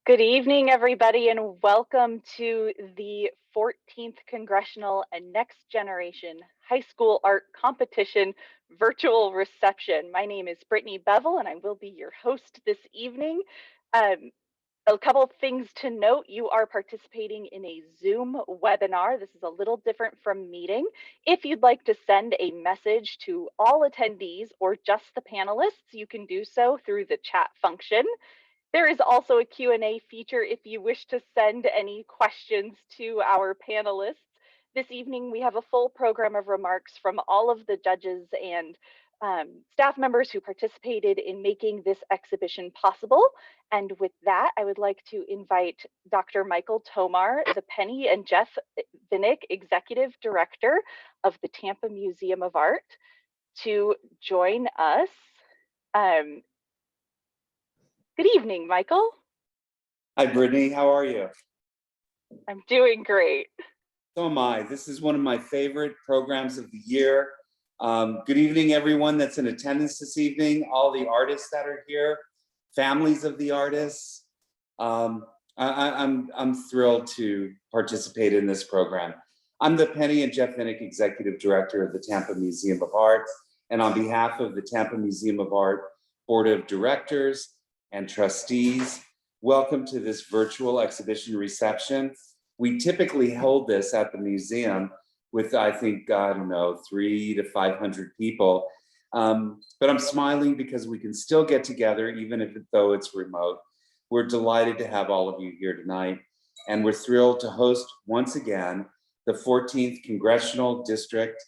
Good evening, everybody, and welcome to the 14th Congressional and Next Generation High School Art Competition virtual reception. My name is Brittany Bevel, and I will be your host this evening. A couple of things to note, you are participating in a Zoom webinar. This is a little different from meeting. If you'd like to send a message to all attendees or just the panelists, you can do so through the chat function. There is also a Q&A feature if you wish to send any questions to our panelists. This evening, we have a full program of remarks from all of the judges and staff members who participated in making this exhibition possible. And with that, I would like to invite Dr. Michael Tomar, the Penny and Jeff Vinnick Executive Director of the Tampa Museum of Art, to join us. Good evening, Michael. Hi, Brittany. How are you? I'm doing great. So am I. This is one of my favorite programs of the year. Good evening, everyone that's in attendance this evening, all the artists that are here, families of the artists. I'm thrilled to participate in this program. I'm the Penny and Jeff Vinnick Executive Director of the Tampa Museum of Art, and on behalf of the Tampa Museum of Art Board of Directors and Trustees, welcome to this virtual exhibition reception. We typically hold this at the museum with, I think, I don't know, 300 to 500 people. But I'm smiling because we can still get together, even though it's remote. We're delighted to have all of you here tonight. And we're thrilled to host once again the 14th Congressional District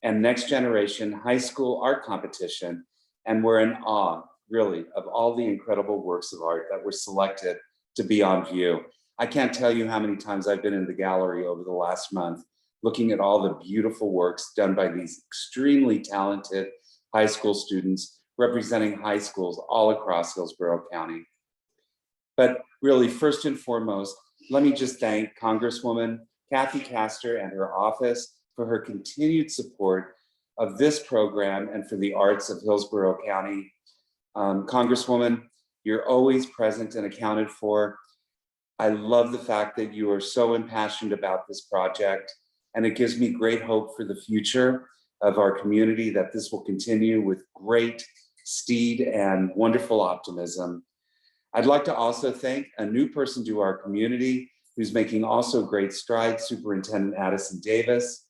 and Next Generation High School Art Competition. And we're in awe, really, of all the incredible works of art that were selected to be on view. I can't tell you how many times I've been in the gallery over the last month, looking at all the beautiful works done by these extremely talented high school students representing high schools all across Hillsborough County. But really, first and foremost, let me just thank Congresswoman Kathy Castor and her office for her continued support of this program and for the arts of Hillsborough County. Congresswoman, you're always present and accounted for. I love the fact that you are so impassioned about this project, and it gives me great hope for the future of our community that this will continue with great speed and wonderful optimism. I'd like to also thank a new person to our community who's making also great strides, Superintendent Addison Davis.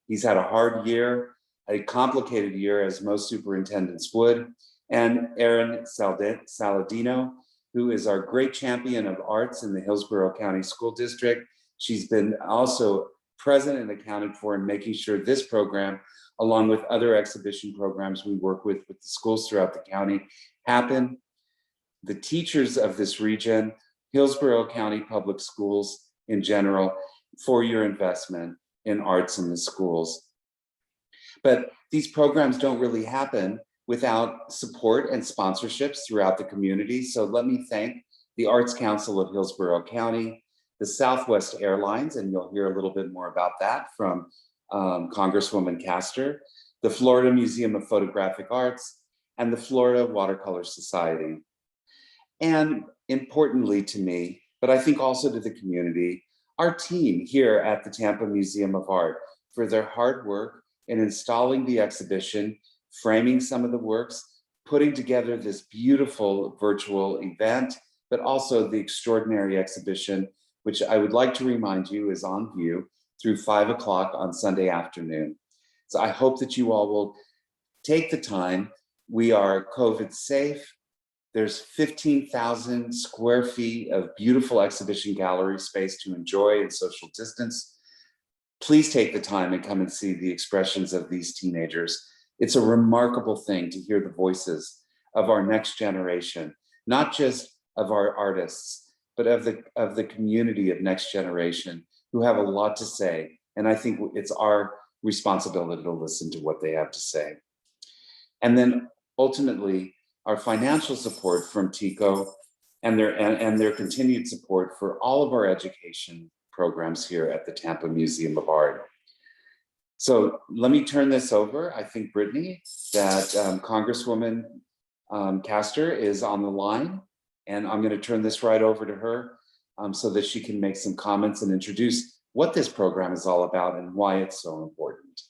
He's had a hard year, a complicated year, as most superintendents would, and Erin Saladino, who is our great champion of arts in the Hillsborough County School District. She's been also present and accounted for in making sure this program, along with other exhibition programs we work with the schools throughout the county, happen. The teachers of this region, Hillsborough County Public Schools in general, for your investment in arts in the schools. But these programs don't really happen without support and sponsorships throughout the community. So let me thank the Arts Council of Hillsborough County, the Southwest Airlines, and you'll hear a little bit more about that from Congresswoman Castor, the Florida Museum of Photographic Arts, and the Florida Watercolor Society. And importantly to me, but I think also to the community, our team here at the Tampa Museum of Art for their hard work in installing the exhibition, framing some of the works, putting together this beautiful virtual event, but also the extraordinary exhibition, which I would like to remind you is on view through 5 o'clock on Sunday afternoon. So I hope that you all will take the time. We are COVID safe. There's 15,000 square feet of beautiful exhibition gallery space to enjoy and social distance. Please take the time and come and see the expressions of these teenagers. It's a remarkable thing to hear the voices of our next generation, not just of our artists, but of the community of next generation who have a lot to say. And I think it's our responsibility to listen to what they have to say. And then ultimately, our financial support from TICO and their continued support for all of our education programs here at the Tampa Museum of Art. So let me turn this over. I think, Brittany, that Congresswoman Castor is on the line, and I'm going to turn this right over to her so that she can make some comments and introduce what this program is all about and why it's so important.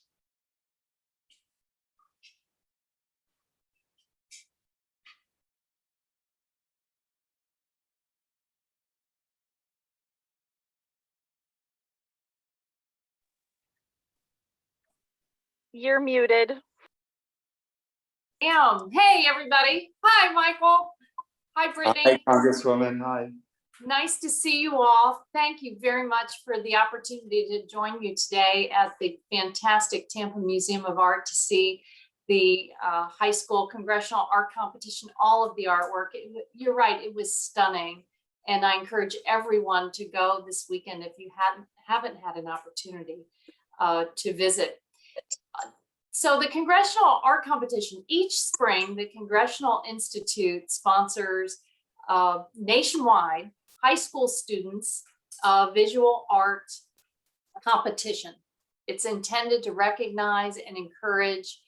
You're muted. Hey, everybody. Hi, Michael. Hi, Hi, Brittany. Congresswoman. Hi. Nice to see you all. Thank you very much for the opportunity to join you today at the fantastic Tampa Museum of Art to see the high school congressional art competition, all of the artwork. You're right, it was stunning. And I encourage everyone to go this weekend if you haven't had an opportunity to visit. So the Congressional Art Competition, each spring, the Congressional Institute sponsors nationwide high school students visual art competition. It's intended to recognize and encourage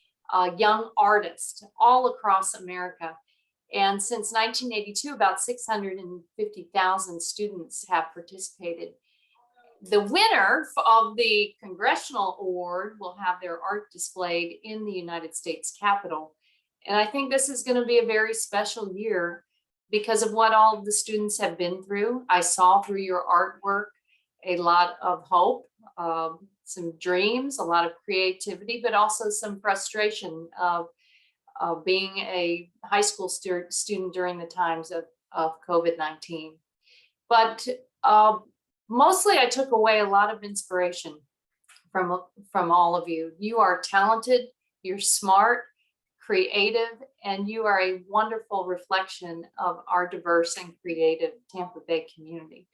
young artists all across America. And since 1982, about 650,000 students have participated. The winner of the Congressional Award will have their art displayed in the United States Capitol. And I think this is going to be a very special year because of what all of the students have been through. I saw through your artwork a lot of hope, some dreams, a lot of creativity, but also some frustration of being a high school student during the times of COVID-19. But mostly I took away a lot of inspiration from all of you. You are talented, you're smart, creative, and you are a wonderful reflection of our diverse and creative Tampa Bay community.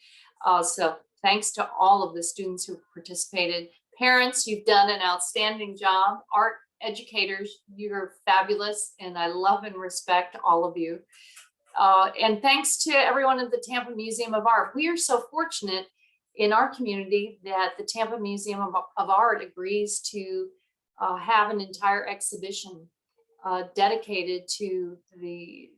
So thanks to all of the students who participated. Parents, you've done an outstanding job. Art educators, you're fabulous, and I love and respect all of you. And thanks to everyone at the Tampa Museum of Art. We are so fortunate in our community that the Tampa Museum of Art agrees to have an entire exhibition dedicated to the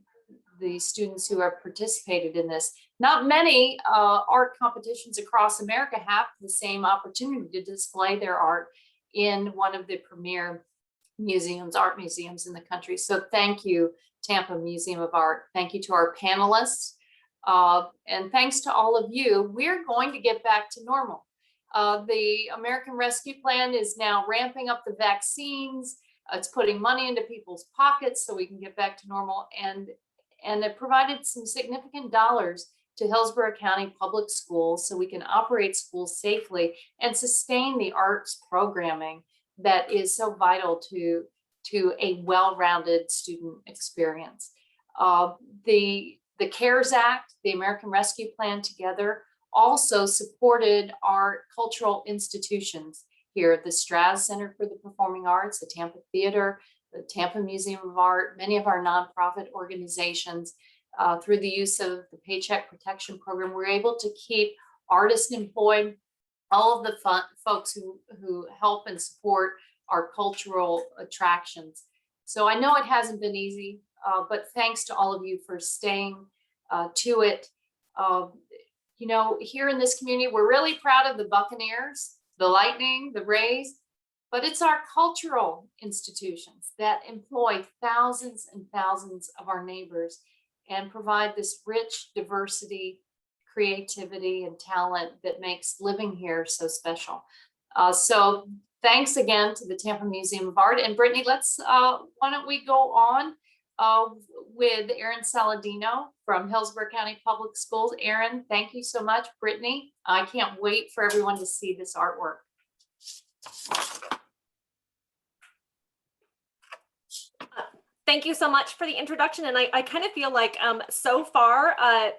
students who have participated in this. Not many art competitions across America have the same opportunity to display their art in one of the premier museums, art museums in the country. So thank you, Tampa Museum of Art. Thank you to our panelists. And thanks to all of you. We're going to get back to normal. The American Rescue Plan is now ramping up the vaccines. It's putting money into people's pockets so we can get back to normal. And it provided some significant dollars to Hillsborough County Public Schools so we can operate schools safely and sustain the arts programming that is so vital to a well-rounded student experience. The CARES Act, the American Rescue Plan together also supported our cultural institutions here at the Straz Center for the Performing Arts, the Tampa Theater, the Tampa Museum of Art, many of our nonprofit organizations. Through the use of the Paycheck Protection Program, we're able to keep artists employed, all of the folks who help and support our cultural attractions. So I know it hasn't been easy, but thanks to all of you for staying to it. You know, here in this community, we're really proud of the Buccaneers, the Lightning, the Rays, but it's our cultural institutions that employ thousands and thousands of our neighbors and provide this rich diversity, creativity, and talent that makes living here so special. So thanks again to the Tampa Museum of Art. And Brittany, why don't we go on with Erin Saladino from Hillsborough County Public Schools. Erin, thank you so much. Brittany, I can't wait for everyone to see this artwork. Thank you so much for the introduction. And I kind of feel like so far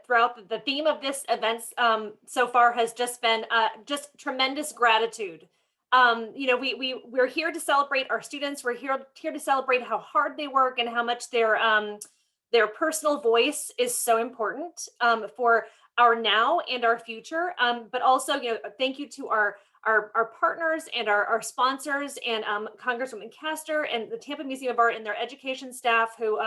throughout the theme of this event so far has just been just tremendous gratitude. You know, we're here to celebrate our students. We're here to celebrate how hard they work and how much their personal voice is so important for our now and our future. But also, you know, thank you to our partners and our sponsors and Congresswoman Castor and the Tampa Museum of Art and their education staff who,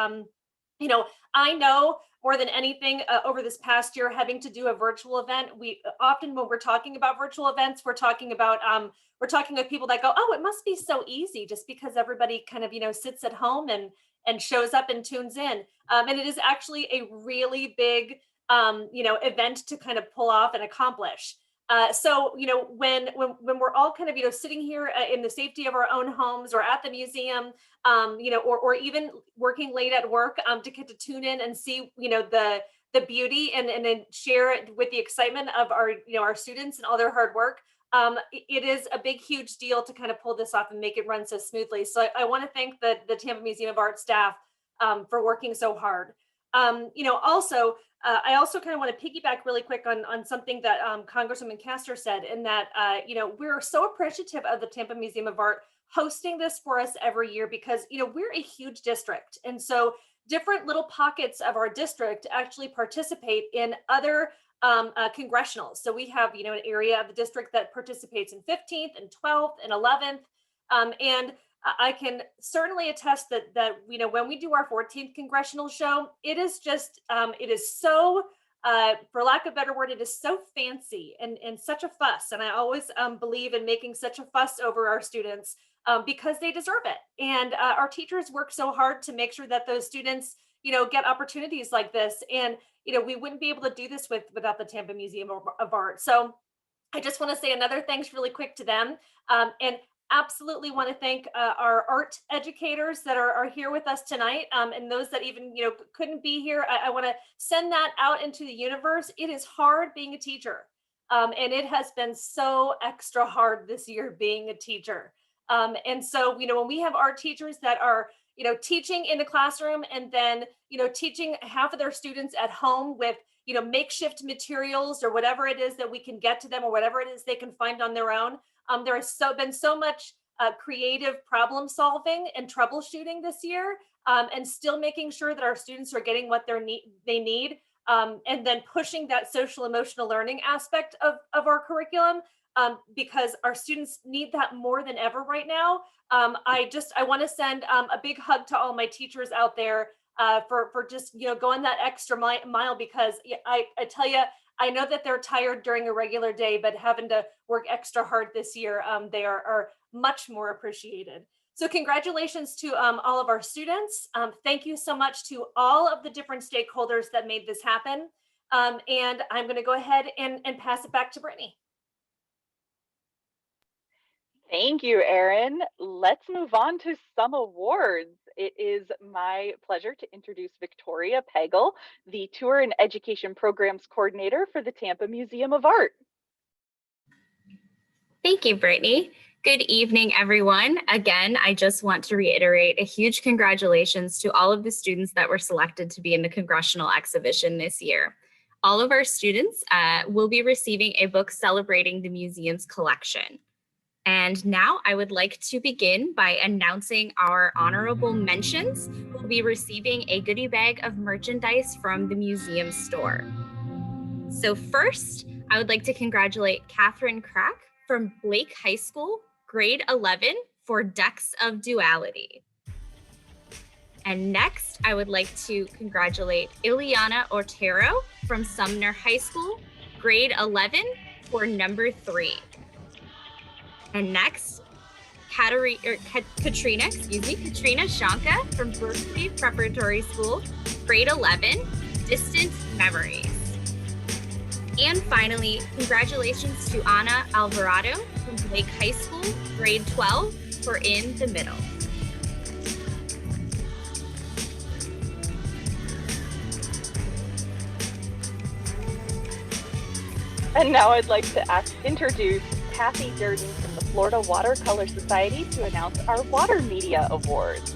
you know, I know more than anything over this past year, having to do a virtual event, we often when we're talking about virtual events, we're talking with people that go, oh, it must be so easy just because everybody kind of, you know, sits at home and shows up and tunes in. And it is actually a really big, you know, event to kind of pull off and accomplish. So, when we're all kind of, sitting here in the safety of our own homes or at the museum, or even working late at work to get to tune in and see, the beauty and then share it with the excitement of our students and all their hard work. It is a big, huge deal to kind of pull this off and make it run so smoothly. So I want to thank the Tampa Museum of Art staff for working so hard. Also, I also kind of want to piggyback really quick on something that Congresswoman Castor said, in that, we're so appreciative of the Tampa Museum of Art hosting this for us every year, because, we're a huge district. And so different little pockets of our district actually participate in other congressionals. So we have, an area of the district that participates in 15th and 12th and 11th. And I can certainly attest that when we do our 14th congressional show, it is just it is so for lack of a better word, it is so fancy and such a fuss. And I always believe in making such a fuss over our students because they deserve it. And our teachers work so hard to make sure that those students get opportunities like this. And we wouldn't be able to do this without the Tampa Museum of Art. So I just want to say another thanks really quick to them. And absolutely want to thank our art educators that are here with us tonight, and those that even couldn't be here. I want to send that out into the universe. It is hard being a teacher, and it has been so extra hard this year being a teacher. And so when we have art teachers that are teaching in the classroom, and then teaching half of their students at home with makeshift materials or whatever it is that we can get to them, or whatever it is they can find on their own. There has been so much creative problem solving and troubleshooting this year, and still making sure that our students are getting what they need, and then pushing that social emotional learning aspect of our curriculum, because our students need that more than ever right now. I want to send a big hug to all my teachers out there for just going that extra mile, because I tell you, I know that they're tired during a regular day, but having to work extra hard this year, they are much more appreciated. So congratulations to all of our students. Thank you so much to all of the different stakeholders that made this happen. And I'm going to go ahead and pass it back to Brittany. Thank you, Erin. Let's move on to some awards. It is my pleasure to introduce Victoria Pagel, the Tour and Education Programs Coordinator for the Tampa Museum of Art. Thank you, Brittany. Good evening, everyone. Again, I just want to reiterate a huge congratulations to all of the students that were selected to be in the Congressional exhibition this year. All of our students will be receiving a book celebrating the museum's collection. And now I would like to begin by announcing our honorable mentions who will be receiving a goodie bag of merchandise from the museum store. So first, I would like to congratulate Catherine Crack from Blake High School, grade 11, for Decks of Duality. And next, I would like to congratulate Ileana Otero from Sumner High School, grade 11, for number 3. And next, Katrina Shanka from Berkeley Preparatory School, grade 11, Distant Memories. And finally, congratulations to Ana Alvarado from Blake High School, grade 12, for In the Middle. And now I'd like to introduce Kathy Durden from the Florida Watercolor Society to announce our Water Media Awards.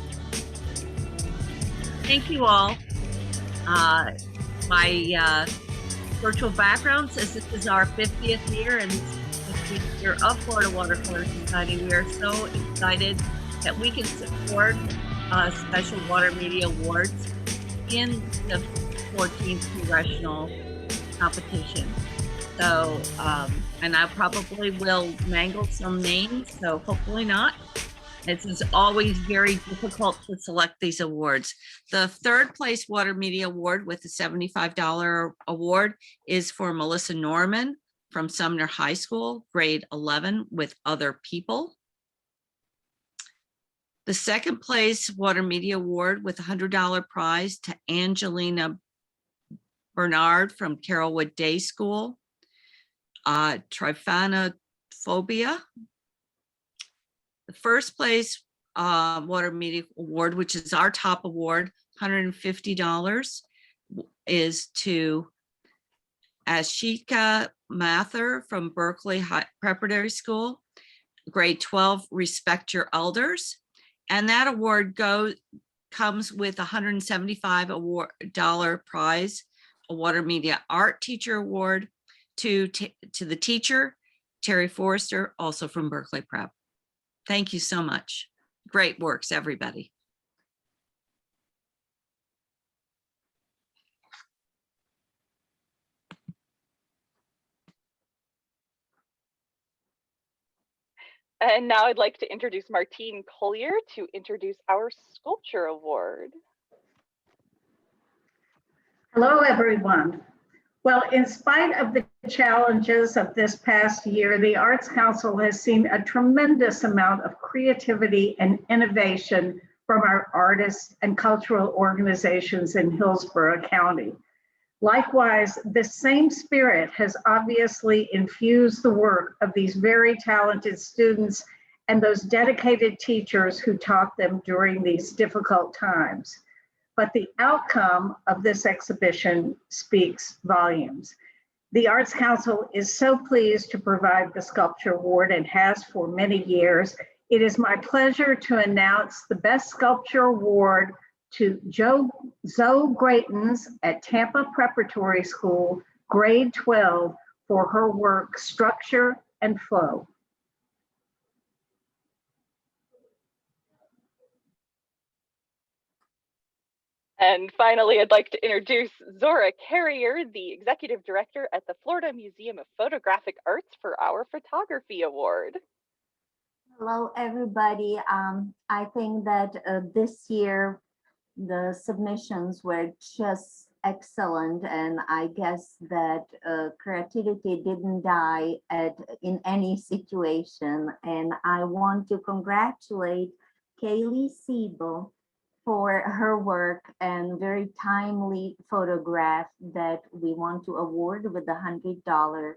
Thank you all. My virtual background says this is our 50th year and 50th year of Florida Watercolor Society. We are so excited that we can support special Water Media Awards in the 14th Congressional competition. So, and I probably will mangle some names, so hopefully not. It is always very difficult to select these awards. The third place Water Media Award with the $75 award is for Melissa Norman from Sumner High School, grade 11, with Other People. The second place Water Media Award with $100 prize to Angelina Bernard from Carrollwood Day School. Trypanophobia. The first place Water Media Award, which is our top award, $150, is to Ashika Mather from Berkeley Preparatory School, grade 12, Respect Your Elders. And that award comes with $175 prize, a Water Media Art Teacher Award to the teacher, Terry Forrester, also from Berkeley Prep. Thank you so much. Great works, everybody. And now I'd like to introduce Martine Collier to introduce our Sculpture Award. Hello, everyone. Well, in spite of the challenges of this past year, the Arts Council has seen a tremendous amount of creativity and innovation from our artists and cultural organizations in Hillsborough County. Likewise, the same spirit has obviously infused the work of these very talented students and those dedicated teachers who taught them during these difficult times. But the outcome of this exhibition speaks volumes. The Arts Council is so pleased to provide the Sculpture Award and has for many years. It is my pleasure to announce the Best Sculpture Award to Zoe Greatens at Tampa Preparatory School, grade 12, for her work Structure and Flow. And finally, I'd like to introduce Zora Carrier, the Executive Director at the Florida Museum of Photographic Arts, for our Photography Award. Hello, everybody. I think that this year, the submissions were just excellent, and I guess that creativity didn't die in any situation. And I want to congratulate Kaylee Siebel for her work and very timely photograph that we want to award with a $100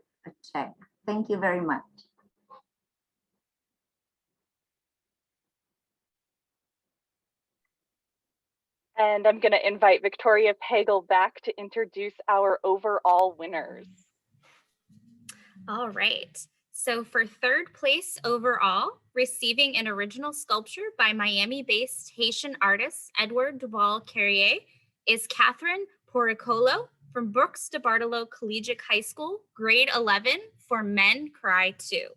check. Thank you very much. And I'm going to invite Victoria Pagel back to introduce our overall winners. All right. So for third place overall, receiving an original sculpture by Miami-based Haitian artist Edward Duval Carrier is Catherine Poricolo from Brooks de Bartolo Collegiate High School, grade 11, for Men Cry Too.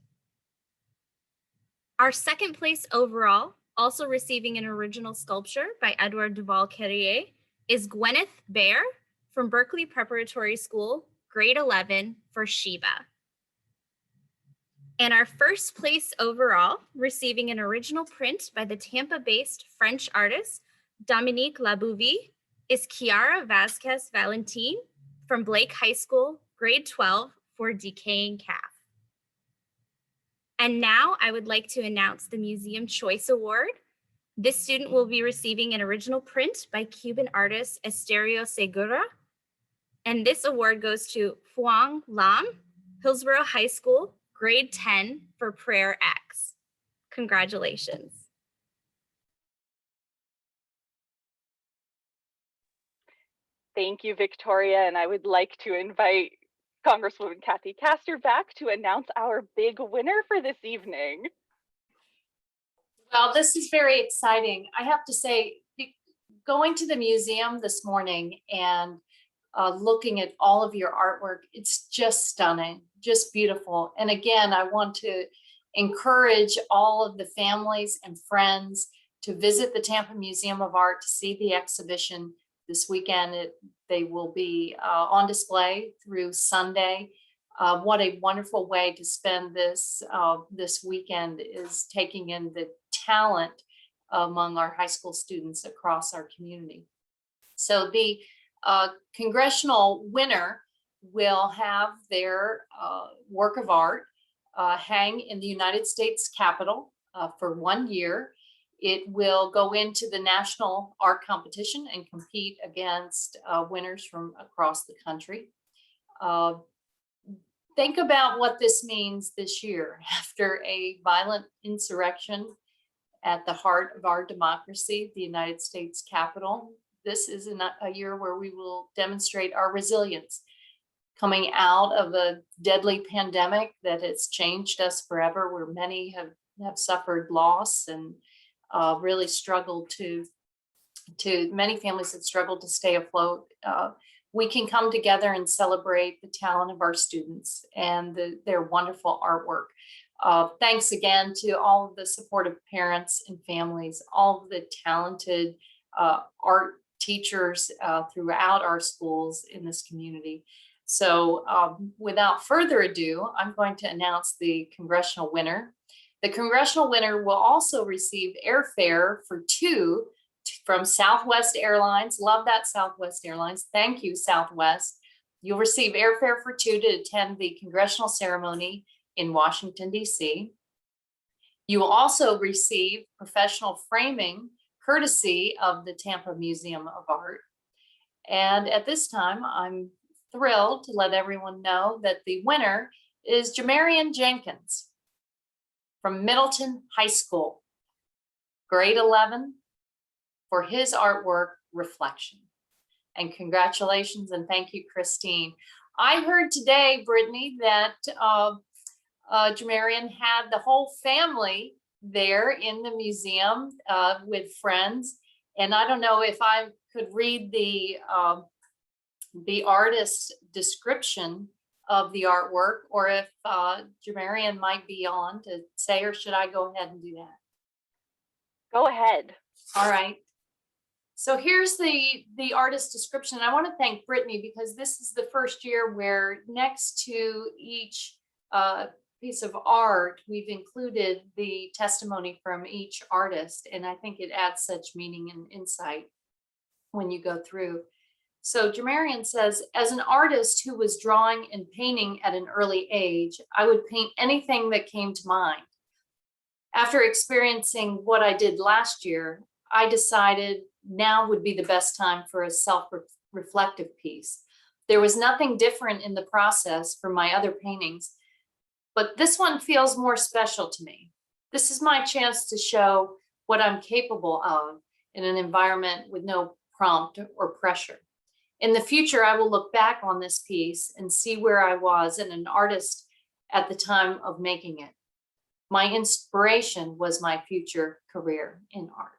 Our second place overall, also receiving an original sculpture by Edward Duval Carrier, is Gwyneth Baer from Berkeley Preparatory School, grade 11, for Shiva. And our first place overall, receiving an original print by the Tampa-based French artist Dominique Labouvie, is Kiara Vasquez Valentin from Blake High School, grade 12, for Decaying Calf. And now I would like to announce the Museum Choice Award. This student will be receiving an original print by Cuban artist Esterio Segura. And this award goes to Phuong Lam, Hillsborough High School, grade 10, for Prayer X. Congratulations. Thank you, Victoria. And I would like to invite Congresswoman Kathy Castor back to announce our big winner for this evening. Well, this is very exciting. I have to say, going to the museum this morning and looking at all of your artwork, it's just stunning, just beautiful. And again, I want to encourage all of the families and friends to visit the Tampa Museum of Art to see the exhibition this weekend. They will be on display through Sunday. What a wonderful way to spend this weekend is taking in the talent among our high school students across our community. So the congressional winner will have their work of art hang in the United States Capitol for 1 year. It will go into the national art competition and compete against winners from across the country. think about what this means this year after a violent insurrection at the heart of our democracy, the United States Capitol. This is a year where we will demonstrate our resilience coming out of a deadly pandemic that has changed us forever, where many have suffered loss and really struggled many families have struggled to stay afloat. We can come together and celebrate the talent of our students and their wonderful artwork. Thanks again to all of the supportive parents and families, all of the talented art teachers throughout our schools in this community. So without further ado, I'm going to announce the congressional winner. The congressional winner will also receive airfare for two from Southwest Airlines. Love that, Southwest Airlines. Thank you, Southwest. You'll receive airfare for two to attend the congressional ceremony in Washington, D.C. You will also receive professional framing courtesy of the Tampa Museum of Art. And at this time, I'm thrilled to let everyone know that the winner is Jamarian Jenkins from Middleton High School, grade 11, for his artwork, Reflection. And congratulations and thank you, Christine. I heard today, Brittany, that Jamarian had the whole family there in the museum with friends. And I don't know if I could read the artist's description of the artwork, or if Jamarian might be on to say, or should I go ahead and do that? Go ahead. All right. So here's the artist description. I want to thank Brittany because this is the first year where next to each piece of art, we've included the testimony from each artist. And I think it adds such meaning and insight when you go through. So Jamarian says, as an artist who was drawing and painting at an early age, I would paint anything that came to mind. After experiencing what I did last year, I decided now would be the best time for a self-reflective piece. There was nothing different in the process from my other paintings, but this one feels more special to me. This is my chance to show what I'm capable of in an environment with no prompt or pressure. In the future, I will look back on this piece and see where I was and an artist at the time of making it. My inspiration was my future career in art.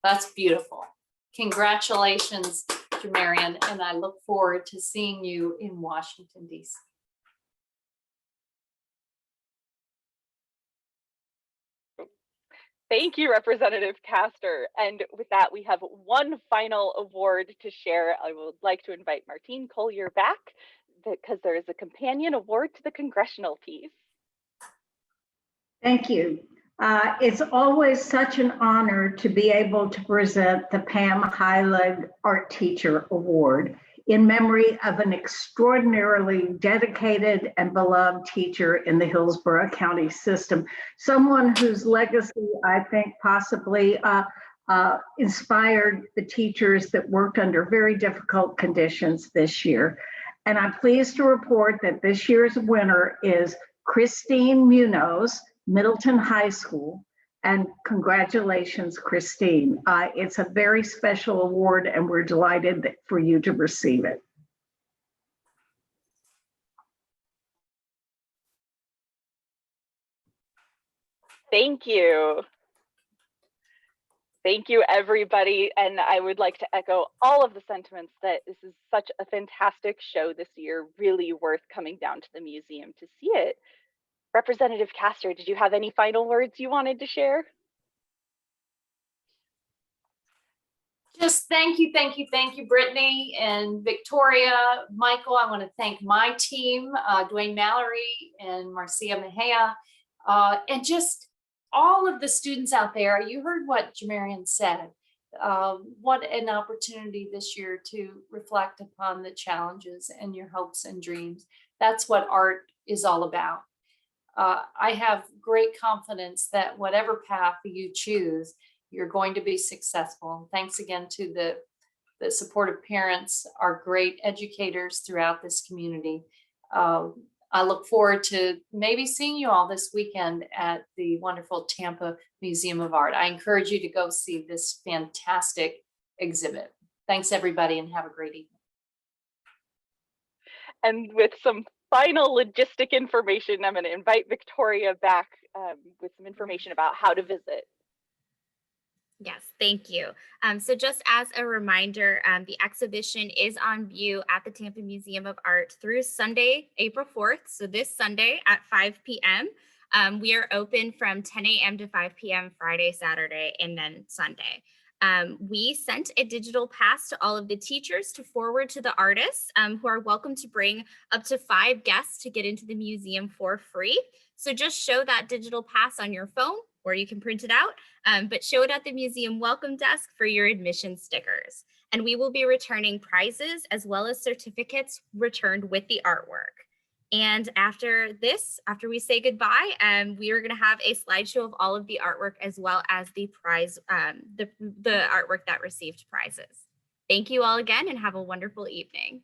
That's beautiful. Congratulations, Jamarian, and I look forward to seeing you in Washington, D.C. Thank you, Representative Castor. And with that, we have one final award to share. I would like to invite Martine Collier back because there is a companion award to the congressional piece. Thank you. It's always such an honor to be able to present the Pam Heilig Art Teacher Award in memory of an extraordinarily dedicated and beloved teacher in the Hillsborough County system, someone whose legacy I think possibly inspired the teachers that worked under very difficult conditions this year. And I'm pleased to report that this year's winner is Christine Munoz, Middleton High School, and congratulations, Christine. It's a very special award and we're delighted for you to receive it. Thank you. Thank you, everybody. And I would like to echo all of the sentiments that this is such a fantastic show this year, really worth coming down to the museum to see it. Representative Castor, did you have any final words you wanted to share? Just thank you, Brittany and Victoria. Michael, I want to thank my team, Dwayne Mallory and Marcia Mejia, and just all of the students out there. You heard what Jamarian said. What an opportunity this year to reflect upon the challenges and your hopes and dreams. That's what art is all about. I have great confidence that whatever path you choose, you're going to be successful. Thanks again to the supportive parents, our great educators throughout this community. I look forward to maybe seeing you all this weekend at the wonderful Tampa Museum of Art. I encourage you to go see this fantastic exhibit. Thanks, everybody, and have a great evening. And with some final logistic information, I'm going to invite Victoria back with some information about how to visit. Yes, thank you. So just as a reminder, the exhibition is on view at the Tampa Museum of Art through Sunday, April 4th. So this Sunday at 5 p.m. We are open from 10 a.m. to 5 p.m. Friday, Saturday, and then Sunday. We sent a digital pass to all of the teachers to forward to the artists who are welcome to bring up to 5 guests to get into the museum for free. So just show that digital pass on your phone, or you can print it out, but show it at the museum welcome desk for your admission stickers. And we will be returning prizes as well as certificates returned with the artwork. And after this, after we say goodbye, we are going to have a slideshow of all of the artwork as well as the prize, the artwork that received prizes. Thank you all again and have a wonderful evening.